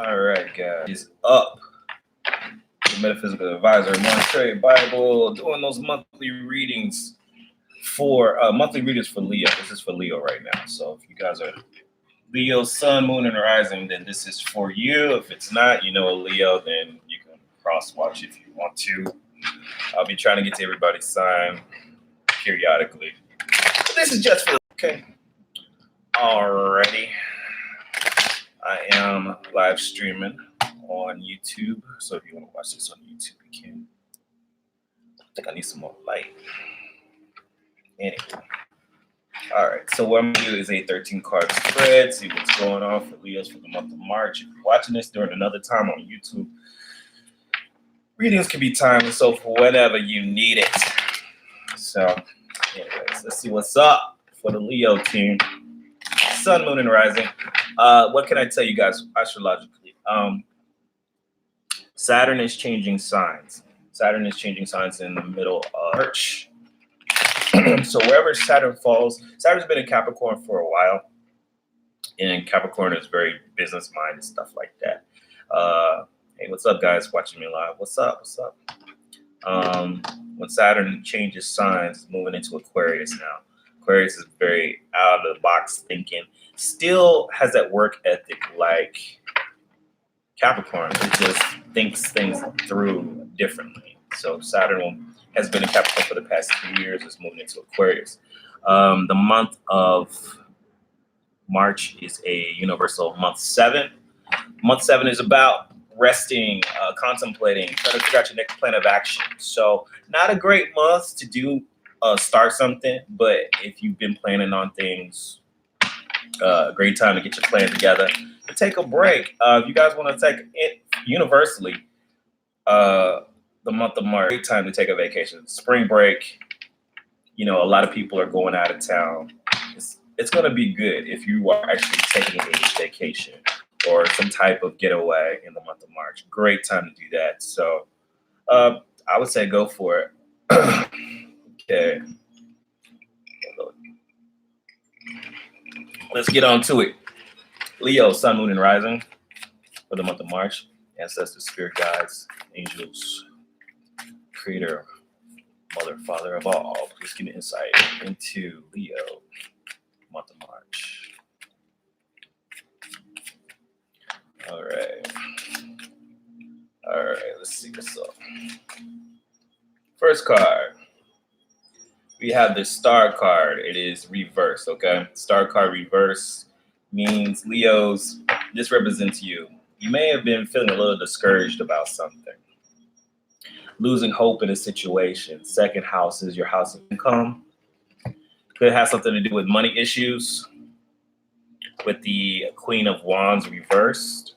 All right, guys. Is up. The Metaphysical Advisor, Monterey Bible, doing those monthly readings for monthly readings for Leo. This is for Leo right now. So if you guys are Leo, Sun, Moon, and Rising, then this is for you. If it's not, Leo, then you can cross watch if you want to. I'll be trying to get to everybody's sign periodically. But this is just for okay. Alrighty. I am live streaming on YouTube. So if you want to watch this on YouTube, you can. I think I need some more light. Anyway. All right. So what I'm going to do is a 13-card spread. See what's going on for Leos for the month of March. If you're watching this during another time on YouTube, readings can be timed so for whenever you need it. So anyways, let's see what's up for the Leo team. Sun, Moon, and Rising. What can I tell you guys astrologically? Saturn is changing signs. Saturn is changing signs in the middle of March. So wherever Saturn falls, Saturn's been in Capricorn for a while. And Capricorn is very business-minded, stuff like that. Hey, what's up, guys? Watching me live. What's up? What's up? When Saturn changes signs, moving into Aquarius now. Aquarius is very out-of-the-box thinking. Still has that work ethic like Capricorn. It just thinks things through differently. So Saturn has been in Capricorn for the past 2 years. It's moving into Aquarius. The month of March is a universal month 7. Month 7 is about resting, contemplating, trying to figure out your next plan of action. So not a great month to do start something, but if you've been planning on things, a great time to get your plan together and take a break. If you guys want to take it universally, the month of March, great time to take a vacation. Spring break, a lot of people are going out of town. It's going to be good if you are actually taking a vacation or some type of getaway in the month of March. Great time to do that. So I would say go for it. Okay. Let's get on to it. Leo, Sun, Moon, and Rising for the month of March. Ancestors, spirit guides, angels, creator, mother, father of all. Please give me insight into Leo, month of March. All right. Let's see what's up. First card. We have the star card. It is reversed, okay? Star card reverse means Leos, this represents you. You may have been feeling a little discouraged about something. Losing hope in a situation. Second house is your house of income. Could have something to do with money issues. With the Queen of Wands reversed,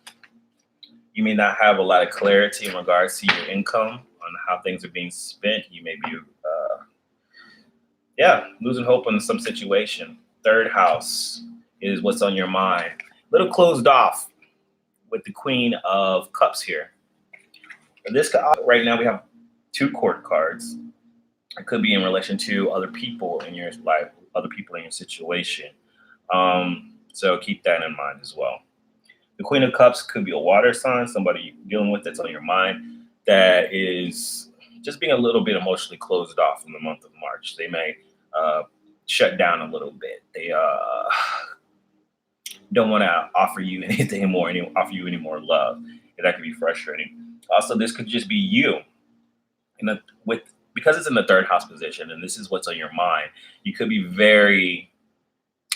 you may not have a lot of clarity in regards to your income, on how things are being spent. You may be losing hope in some situation. Third house is what's on your mind. A little closed off with the Queen of Cups here. This right now we have 2 court cards. It could be in relation to other people in your life, other people in your situation. So keep that in mind as well. The Queen of Cups could be a water sign, somebody you're dealing with that's on your mind that is just being a little bit emotionally closed off in the month of March. They may shut down a little bit. They don't want to offer you anything more, offer you any more love. And that could be frustrating. Also, this could just be you. Because it's in the third house position, and this is what's on your mind, you could be very,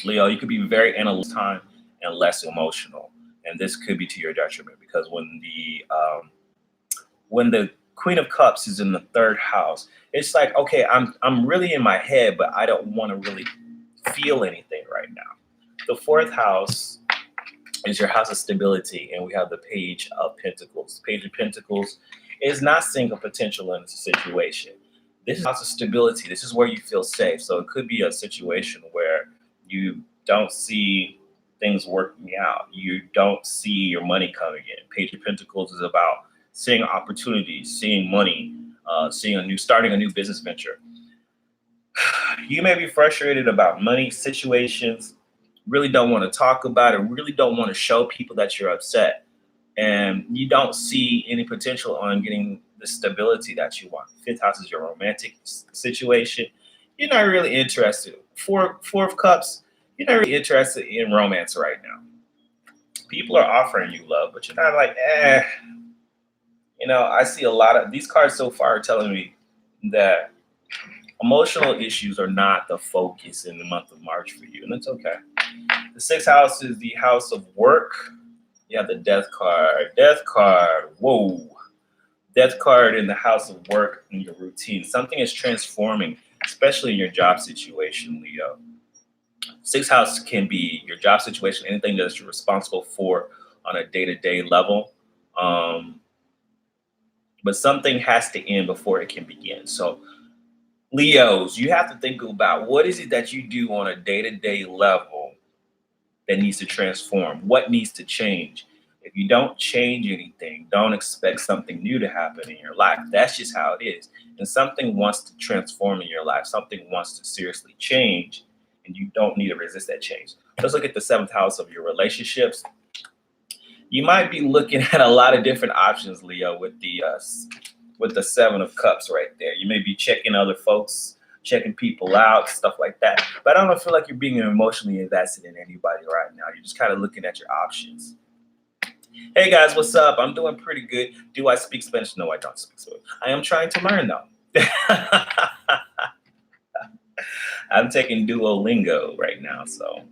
Leo, you could be very analytical time and less emotional. And this could be to your detriment, because when the Queen of Cups is in the third house, it's like, okay, I'm really in my head, but I don't want to really feel anything right now. The fourth house is your house of stability, and we have the Page of Pentacles. Page of Pentacles is not seeing a potential in a situation. This is house of stability. This is where you feel safe. So it could be a situation where you don't see things working out. You don't see your money coming in. Page of Pentacles is about seeing opportunities, seeing money, starting a new business venture. You may be frustrated about money situations, really don't want to talk about it, really don't want to show people that you're upset. and you don't see any potential on getting the stability that you want. Fifth house is your romantic situation. You're not really interested. Four of cups, you're not really interested in romance right now. People are offering you love, but you're not like, eh. I see a lot of these cards so far are telling me that emotional issues are not the focus in the month of March for you, and it's okay. The sixth house is the house of work. You have the death card. Death card. Whoa. Death card in the house of work and your routine. Something is transforming, especially in your job situation, Leo. Sixth house can be your job situation, anything that you're responsible for on a day-to-day level. Um, but something has to end before it can begin. So Leos, you have to think about what is it that you do on a day-to-day level that needs to transform? What needs to change? If you don't change anything, don't expect something new to happen in your life. That's just how it is. And something wants to transform in your life. Something wants to seriously change, and you don't need to resist that change. Let's look at the seventh house of your relationships. You might be looking at a lot of different options, Leo, with the seven of cups right there. You may be checking other folks, checking people out, stuff like that. But I don't feel like you're being emotionally invested in anybody right now. You're just kind of looking at your options. Hey guys, what's up? I'm doing pretty good. Do I speak Spanish? No, I don't speak Spanish. I am trying to learn though. I'm taking Duolingo right now, so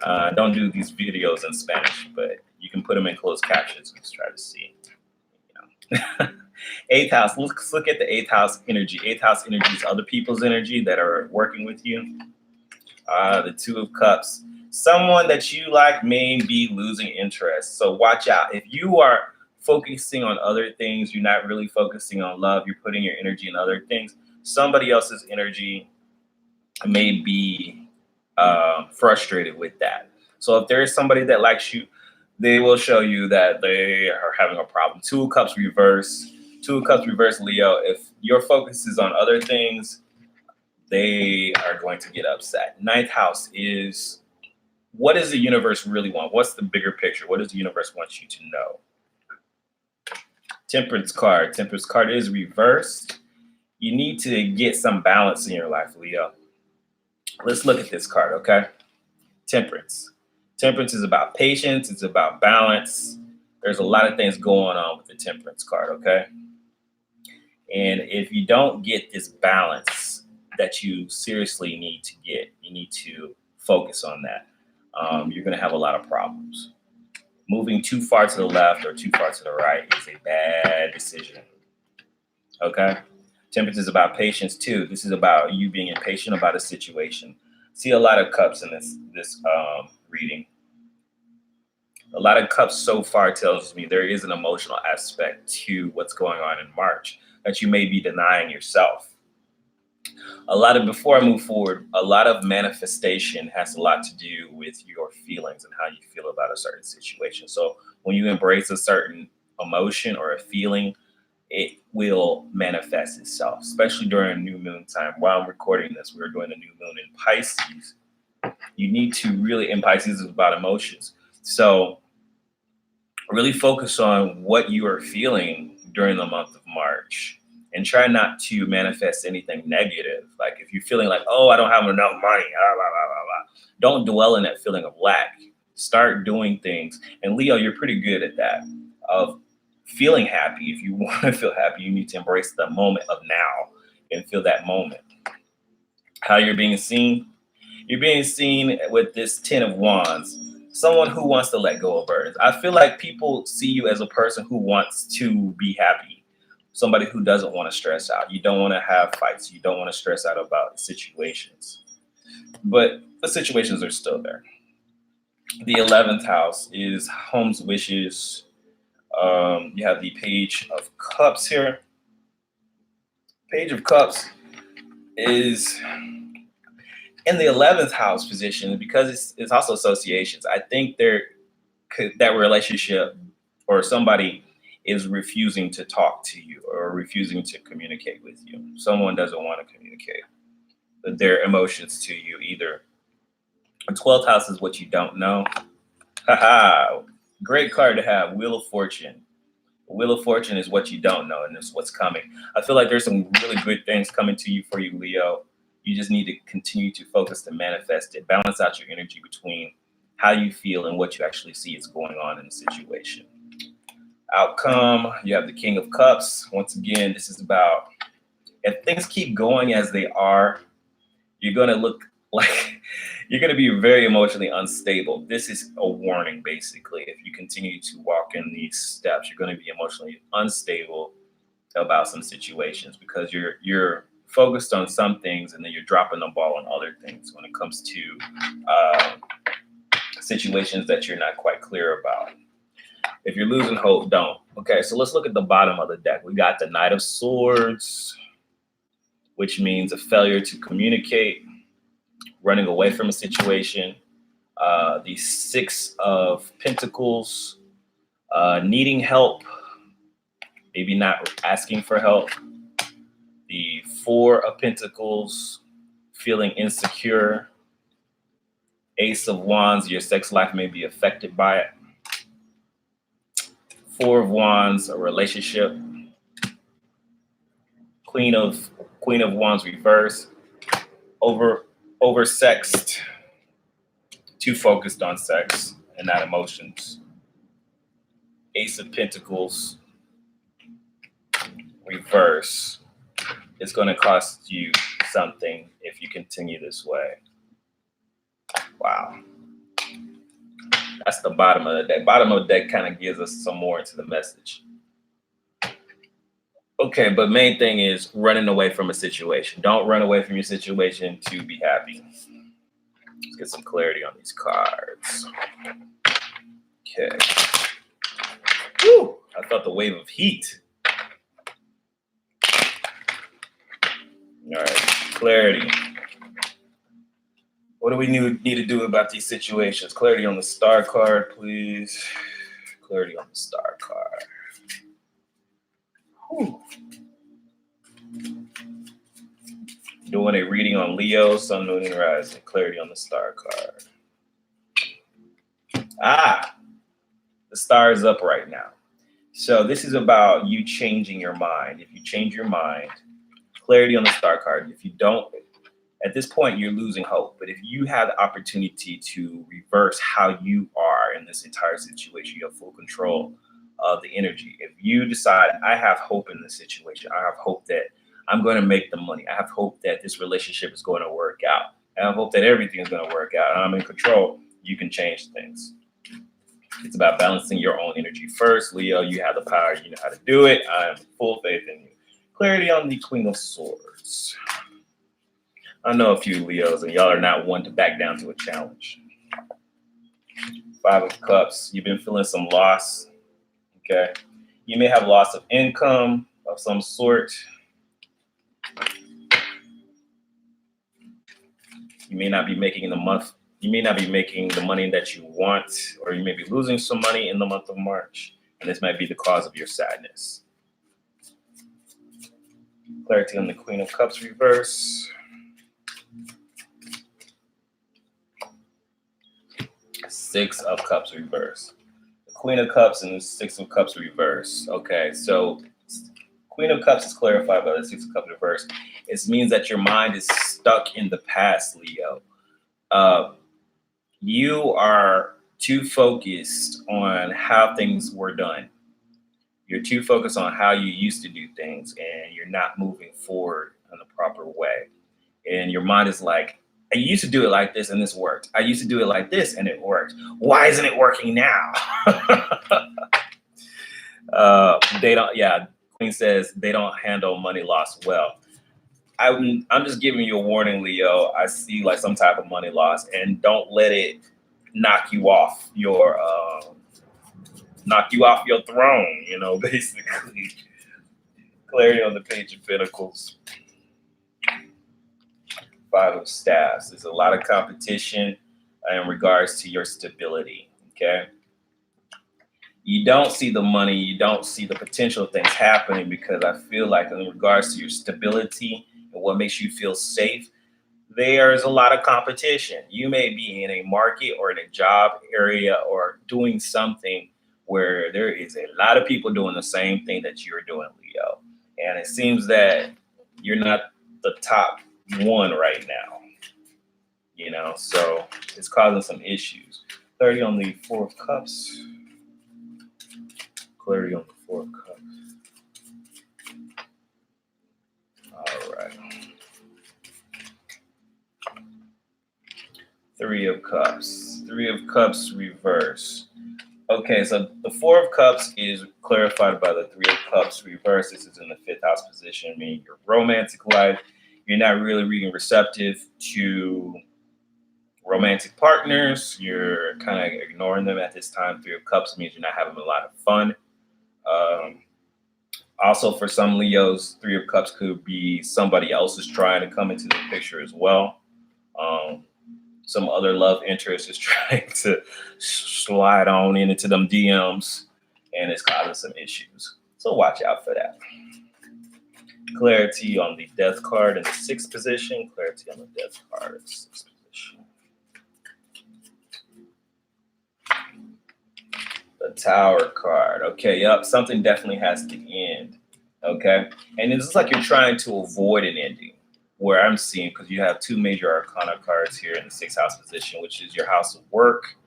I don't do these videos in Spanish, but you can put them in closed captions and just try to see. Eighth house. Let's look at the eighth house energy. Eighth house energy is other people's energy that are working with you. The two of cups. Someone that you like may be losing interest. So watch out. If you are focusing on other things, you're not really focusing on love, you're putting your energy in other things, somebody else's energy may be frustrated with that. So if there is somebody that likes you, they will show you that they are having a problem. Two of cups reverse. Two of cups reverse, Leo. If your focus is on other things, they are going to get upset. Ninth house is, what does the universe really want? What's the bigger picture? What does the universe want you to know? Temperance card. Temperance card is reversed. You need to get some balance in your life, Leo. Let's look at this card, okay? Temperance. Temperance is about patience. It's about balance. There's a lot of things going on with the temperance card, okay? And if you don't get this balance that you seriously need to get, you need to focus on that. You're going to have a lot of problems. Moving too far to the left or too far to the right is a bad decision. Okay? Temperance is about patience too. This is about you being impatient about a situation. See a lot of cups in this reading. A lot of cups so far tells me there is an emotional aspect to what's going on in March that you may be denying yourself. Before I move forward, a lot of manifestation has a lot to do with your feelings and how you feel about a certain situation. So when you embrace a certain emotion or a feeling, it will manifest itself, especially during new moon time. While I'm recording this, we're doing a new moon in Pisces. You need to really, in Pisces is about emotions. So really focus on what you are feeling during the month of March and try not to manifest anything negative. Like if you're feeling like, oh, I don't have enough money, blah, blah, blah, blah. Don't dwell in that feeling of lack. Start doing things. And Leo, you're pretty good at that, of feeling happy. If you want to feel happy, you need to embrace the moment of now and feel that moment. How you're being seen? You're being seen with this 10 of Wands, someone who wants to let go of burdens. I feel like people see you as a person who wants to be happy, somebody who doesn't want to stress out. You don't want to have fights. You don't want to stress out about situations. But the situations are still there. The 11th house is home's wishes. You have the Page of Cups here. Page of Cups is in the 11th house position because it's also associations. I think that relationship or somebody is refusing to talk to you or refusing to communicate with you. Someone doesn't want to communicate their emotions to you either. The 12th house is what you don't know. Haha. Great card to have, Wheel of Fortune. Wheel of Fortune is what you don't know, and it's what's coming. I feel like there's some really good things coming to you for you, Leo. You just need to continue to focus to manifest it. Balance out your energy between how you feel and what you actually see is going on in the situation. Outcome, you have the King of Cups. Once again, this is about if things keep going as they are, you're going to look like you're going to be very emotionally unstable. This is a warning, basically. If you continue to walk in these steps, you're going to be emotionally unstable about some situations because you're focused on some things and then you're dropping the ball on other things when it comes to situations that you're not quite clear about. If you're losing hope, don't. Okay, so let's look at the bottom of the deck. We got the Knight of Swords, which means a failure to communicate, running away from a situation. The Six of Pentacles, needing help, maybe not asking for help. The Four of Pentacles, feeling insecure. Ace of Wands, your sex life may be affected by it. Four of Wands, a relationship. Queen of Wands reverse, oversexed, too focused on sex and not emotions. Ace of Pentacles reverse. It's going to cost you something if you continue this way. Wow. That's the bottom of the deck. Bottom of the deck kind of gives us some more into the message. Okay, but main thing is running away from a situation. Don't run away from your situation to be happy. Let's get some clarity on these cards. Okay. Woo! I felt the wave of heat. All right, clarity. What do we need to do about these situations? Clarity on the Star card, please. Clarity on the Star card. Whew. Doing a reading on Leo, Sun, Moon, and Rising. Clarity on the Star card. The star is up right now. So this is about you changing your mind. If you change your mind, clarity on the Star card. If you don't, at this point, you're losing hope. But if you have the opportunity to reverse how you are in this entire situation, you have full control of the energy. If you decide, I have hope in this situation, I have hope that I'm going to make the money. I have hope that this relationship is going to work out. I have hope that everything is going to work out. I'm in control. You can change things. It's about balancing your own energy first. Leo, you have the power. You know how to do it. I have full faith in you. Clarity on the Queen of Swords. I know a few Leos, and y'all are not one to back down to a challenge. Five of Cups. You've been feeling some loss. Okay. You may have loss of income of some sort. You may not be making the month. You may not be making the money that you want, or you may be losing some money in the month of March, and this might be the cause of your sadness. Clarity on the Queen of Cups reverse. Six of Cups reverse. The Queen of Cups and the Six of Cups reverse. Okay, so Queen of Cups is clarified by the Six of Cups reverse. It means that your mind is stuck in the past, Leo. You are too focused on how things were done. You're too focused on how you used to do things, and you're not moving forward in the proper way. And your mind is like, I used to do it like this and this worked. I used to do it like this and it worked. Why isn't it working now? Queen says they don't handle money loss well. I'm just giving you a warning, Leo. I see like some type of money loss, and don't let it knock you off your throne, basically. Clarity on the Page of Pentacles. Five of Staffs. There's a lot of competition in regards to your stability, okay? You don't see the money, you don't see the potential things happening because I feel like in regards to your stability and what makes you feel safe, there's a lot of competition. You may be in a market or in a job area or doing something where there is a lot of people doing the same thing that you're doing, Leo. And it seems that you're not the top one right now, so it's causing some issues. 30 on the Four of Cups. Clarity on the Four of Cups. All right. Three of Cups. Three of Cups reverse. Okay, so the Four of Cups is clarified by the Three of Cups reverse. This is in the fifth house position, meaning your romantic life. You're not really being receptive to romantic partners. You're kind of ignoring them at this time. Three of Cups means you're not having a lot of fun. Also, for some Leos, Three of Cups could be somebody else is trying to come into the picture as well. Some other love interest is trying to slide on into them DMs, and it's causing some issues. So watch out for that. Clarity on the Death card in the sixth position. Clarity on the Death card in the sixth position. The Tower card. Okay, yep, something definitely has to end. Okay, and it's like you're trying to avoid an ending. Where I'm seeing, because you have two major arcana cards here in the sixth house position, which is your house of work,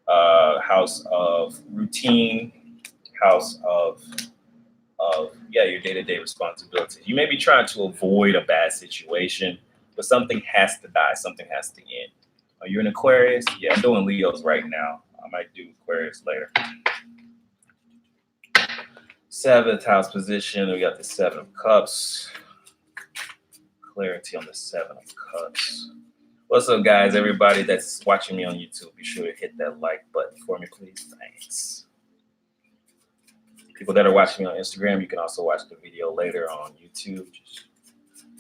house of routine, house of your day-to-day responsibilities. You may be trying to avoid a bad situation, but something has to die. Something has to end. Are you an Aquarius? Yeah, I'm doing Leos right now. I might do Aquarius later. Seventh house position, we got the Seven of Cups. Clarity on the Seven of Cups. What's up, guys? Everybody that's watching me on YouTube, be sure to hit that like button for me, please. Thanks. People that are watching me on Instagram, you can also watch the video later on YouTube. Just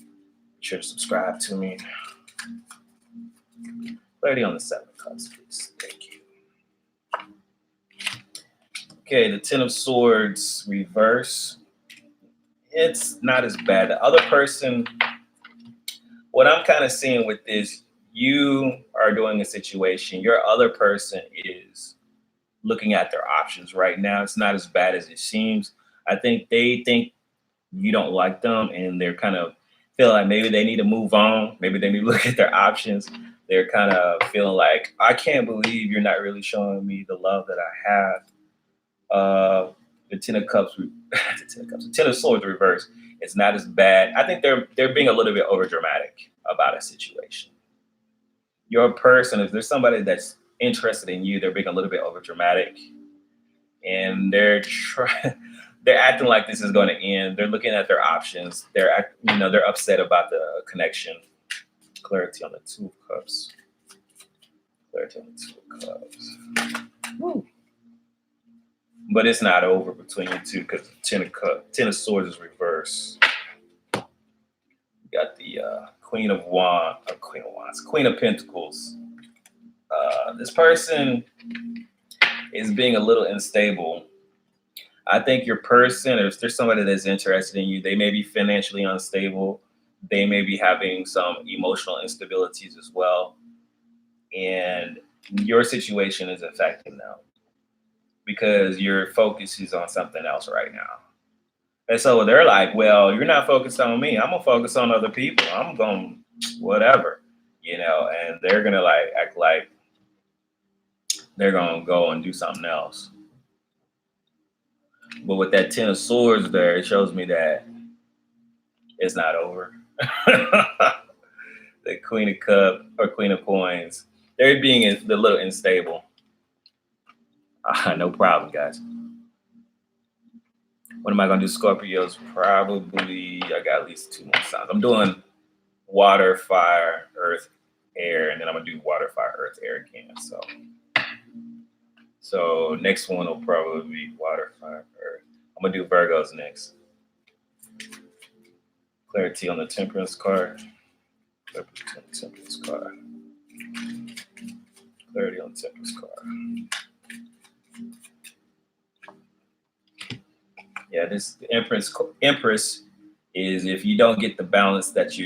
be sure to subscribe to me. Clarity on the Seven of Cups, please. Thank you. Okay, the Ten of Swords reverse. It's not as bad. The other person, what I'm kind of seeing with this, you are doing a situation, your other person is looking at their options right now. It's not as bad as it seems. I think they think you don't like them and they're kind of feeling like maybe they need to move on. Maybe they need to look at their options. They're kind of feeling like, I can't believe you're not really showing me the love that I have. The Ten of Cups, the Ten of Swords reverse. It's not as bad. I think they're being a little bit over dramatic about a situation. Your person, if there's somebody that's interested in you, they're being a little bit over dramatic, and they're acting like this is going to end. They're looking at their options. They're upset about the connection. Clarity on the Two of Cups. Clarity on the Two of Cups. Woo. But it's not over between you two because the Ten of Swords is reverse. You got the Queen of Pentacles. This person is being a little unstable. I think your person, or if there's somebody that's interested in you, they may be financially unstable. They may be having some emotional instabilities as well. And your situation is affecting them because your focus is on something else right now. And so they're like, well, you're not focused on me. I'm going to focus on other people. I'm going whatever, and they're going to act like they're going to go and do something else. But with that Ten of Swords there, it shows me that it's not over. The Queen of Cups or Queen of Coins, they're being a little unstable. No problem, guys. What am I going to do, Scorpios? Probably, I got at least 2 more signs. I'm doing water, fire, earth, air, and then I'm going to do water, fire, earth, air again. So next one will probably be water, fire, earth. I'm going to do Virgos next. Clarity on the Temperance card. Clarity on the Temperance card. Clarity on the Temperance card. Yeah, this Empress is if you don't get the balance that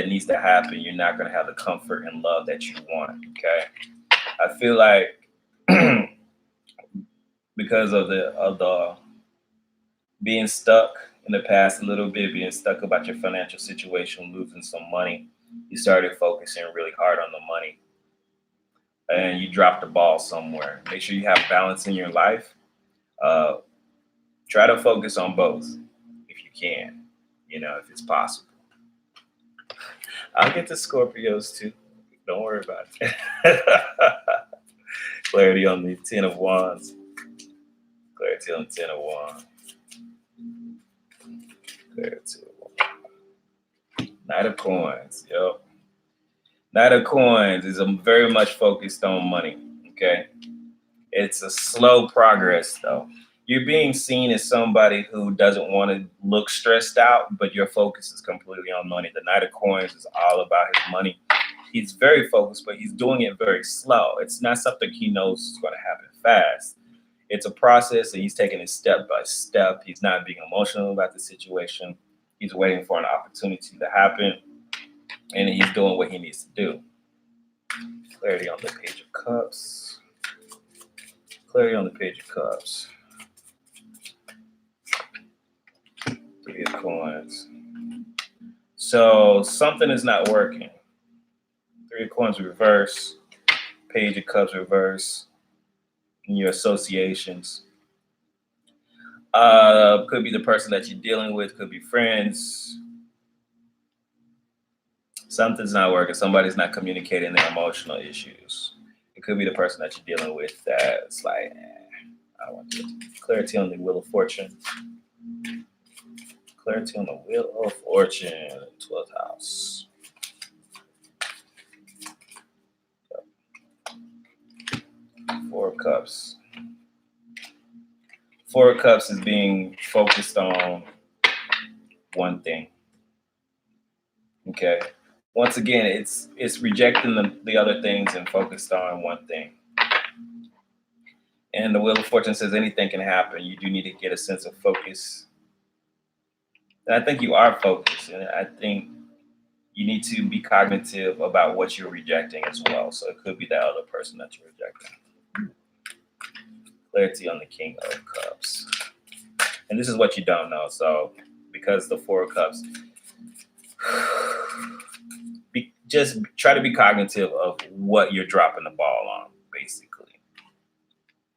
needs to happen, you're not going to have the comfort and love that you want. Okay, I feel like because of the being stuck in the past a little bit, being stuck about your financial situation, losing some money, you started focusing really hard on the money and you dropped the ball somewhere. Make sure you have balance in your life. Uh, Try to focus on both if you can, if it's possible. I'll get to Scorpios too. Don't worry about it. Clarity on the 10 of Wands. Clarity on the 10 of Wands. Clarity of Wands. Knight of Coins. Yep. Knight of Coins is very much focused on money. Okay. It's a slow progress though. You're being seen as somebody who doesn't want to look stressed out, but your focus is completely on money. The Knight of Coins is all about his money. He's very focused, but he's doing it very slow. It's not something he knows is going to happen fast. It's a process, and he's taking it step by step. He's not being emotional about the situation. He's waiting for an opportunity to happen, and he's doing what he needs to do. Clarity on the Page of Cups. Clarity on the Page of Cups. Three of Coins. So something is not working. Three of Coins reverse. Page of Cups reverse. In your associations. Could be the person that you're dealing with. Could be friends. Something's not working. Somebody's not communicating their emotional issues. It could be the person that you're dealing with that's like, I don't want to. Clarity on the Wheel of Fortune. Clarity on the Wheel of Fortune, 12th house. Four of Cups. Four of Cups is being focused on one thing. Okay. Once again, it's rejecting the other things and focused on one thing. And the Wheel of Fortune says anything can happen. You do need to get a sense of focus. And I think you are focused, and I think you need to be cognitive about what you're rejecting as well. So it could be that other person that you're rejecting. Clarity on the King of Cups. And this is what you don't know. So because the Four of Cups, just try to be cognitive of what you're dropping the ball on, basically.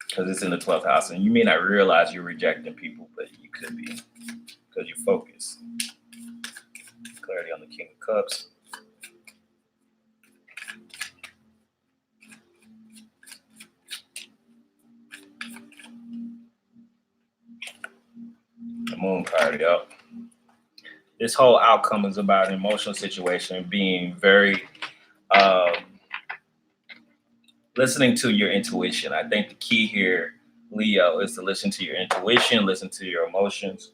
Because it's in the 12th house, and you may not realize you're rejecting people, but you could be. Because you focus. Clarity on the King of Cups. The Moon card, yep. This whole outcome is about an emotional situation, being very listening to your intuition. I think the key here, Leo, is to listen to your intuition, listen to your emotions,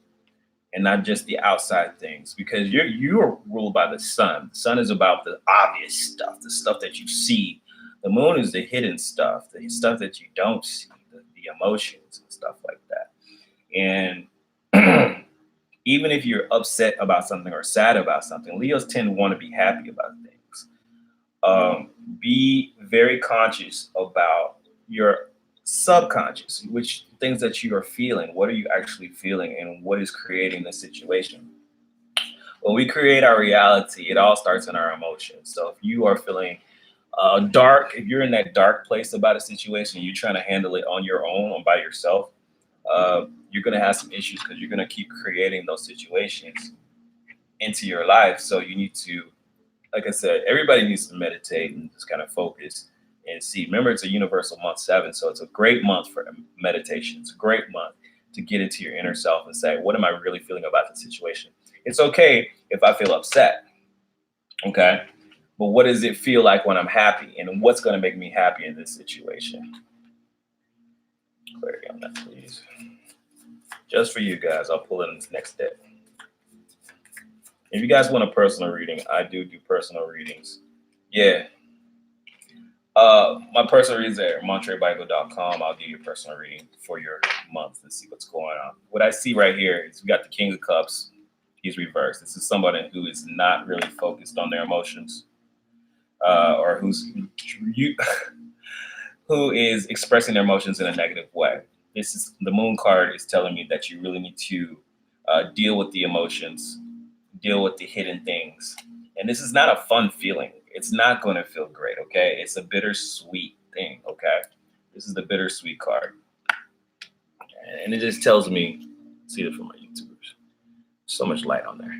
and not just the outside things, because you're ruled by the sun. The sun is about the obvious stuff, the stuff that you see. The moon is the hidden stuff, the stuff that you don't see, the emotions and stuff like that. And even if you're upset about something or sad about something, Leos tend to want to be happy about things. Be very conscious about your subconscious, which things that you are feeling, what are you actually feeling, and what is creating the situation. When we create our reality, it all starts in our emotions. So if you are feeling dark, if you're in that dark place about a situation, you're trying to handle it on your own or by yourself, you're going to have some issues because you're going to keep creating those situations into your life. So you need to, like I said, everybody needs to meditate and just kind of focus and see. Remember, it's a universal month 7, so it's a great month for meditation. It's a great month to get into your inner self and say, what am I really feeling about the situation? It's okay if I feel upset, okay? But what does it feel like when I'm happy, and what's going to make me happy in this situation? Clarity on that, please. Just for you guys, I'll pull in this next step. If you guys want a personal reading, I do personal readings. Yeah. My personal readings are at montrebible.com. I'll give you a personal reading for your month and see what's going on. What I see right here is we got the King of Cups. He's reversed. This is somebody who is not really focused on their emotions, or who is expressing their emotions in a negative way. This is the Moon card is telling me that you really need to deal with the emotions, deal with the hidden things. And this is not a fun feeling. It's not going to feel great, okay? It's a bittersweet thing, okay? This is the bittersweet card. And it just tells me, see it from my YouTubers, so much light on there.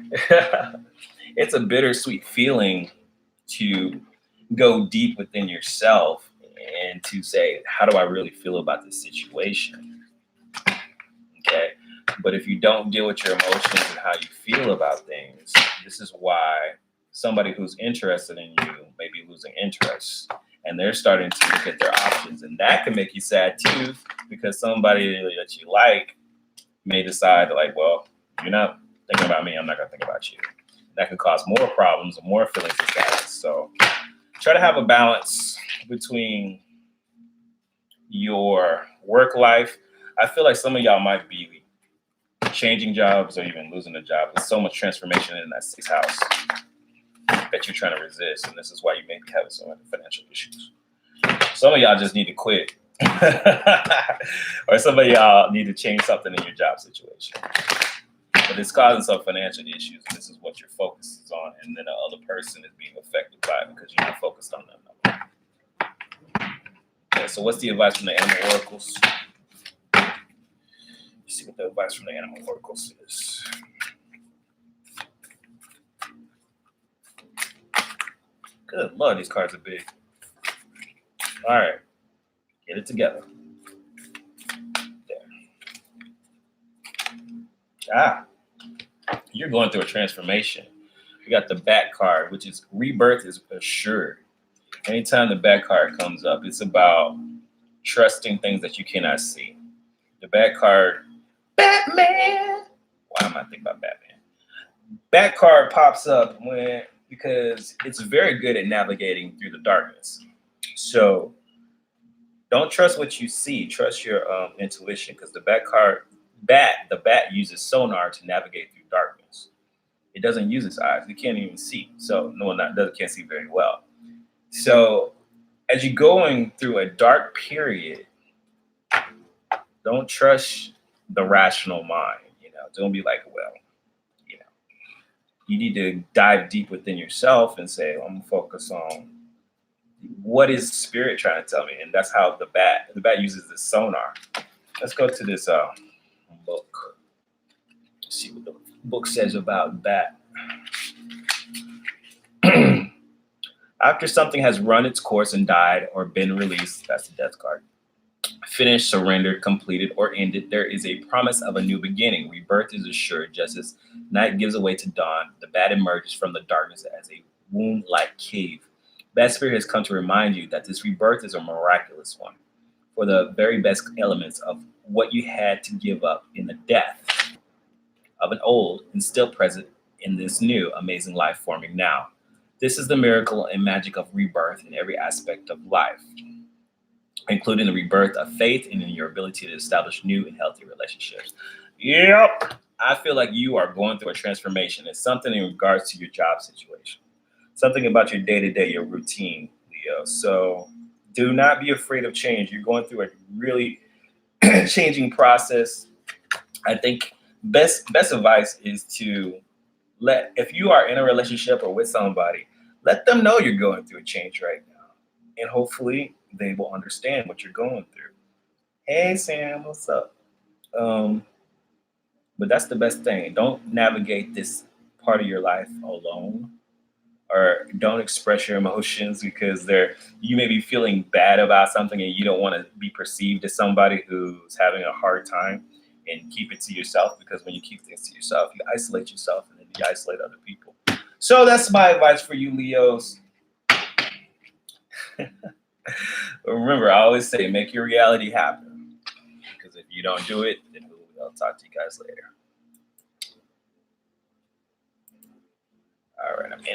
It's a bittersweet feeling to go deep within yourself and to say, how do I really feel about this situation? Okay. But if you don't deal with your emotions and how you feel about things, this is why somebody who's interested in you may be losing interest, and they're starting to look at their options. And that can make you sad too, because somebody that you like may decide like, well, you're not thinking about me, I'm not gonna think about you. That can cause more problems and more feelings of sadness. So try to have a balance between your work life. I feel like some of y'all might be changing jobs or even losing a job. There's so much transformation in that sixth house that you're trying to resist. And this is why you may be having some financial issues. Some of y'all just need to quit. Or some of y'all need to change something in your job situation. But it's causing some financial issues. And this is what your focus is on. And then the other person is being affected by it because you're not focused on them. Okay, so what's the advice from the animal oracles? Let's see what the advice from the animal oracles is. Good Lord, these cards are big. All right, get it together. There. You're going through a transformation. We got the Bat card, which is rebirth is assured. Anytime the Bat card comes up, it's about trusting things that you cannot see. The Bat card, Batman. Why am I thinking about Batman? Bat card pops up because it's very good at navigating through the darkness. So don't trust what you see. Trust your intuition, because the bat uses sonar to navigate through darkness. It doesn't use its eyes. It can't even see. So no one can't see very well. So as you're going through a dark period, don't trust the rational mind. Don't be like, well, you need to dive deep within yourself and say, I'm gonna focus on what is spirit trying to tell me. And that's how the bat uses the sonar. Let's go to this book. Let's see what the book says about bat. After something has run its course and died or been released, that's the death card, finished, surrendered, completed, or ended, there is a promise of a new beginning. Rebirth is assured. Just as night gives way to dawn, the bat emerges from the darkness as a womb-like cave. Bat spirit has come to remind you that this rebirth is a miraculous one, for the very best elements of what you had to give up in the death of an old and still present in this new amazing life forming now. This is the miracle and magic of rebirth in every aspect of life, including the rebirth of faith and in your ability to establish new and healthy relationships. Yep. I feel like you are going through a transformation. It's something in regards to your job situation, something about your day-to-day, your routine, Leo. So do not be afraid of change. You're going through a really changing process. I think best advice is to if you are in a relationship or with somebody, let them know you're going through a change right now. And hopefully they will understand what you're going through. Hey, Sam, what's up? But that's the best thing. Don't navigate this part of your life alone, or don't express your emotions because you may be feeling bad about something and you don't want to be perceived as somebody who's having a hard time, and keep it to yourself, because when you keep things to yourself, you isolate yourself and then you isolate other people. So that's my advice for you, Leos. Remember, I always say, make your reality happen, because if you don't do it, then I'll talk to you guys later. All right, I'm in.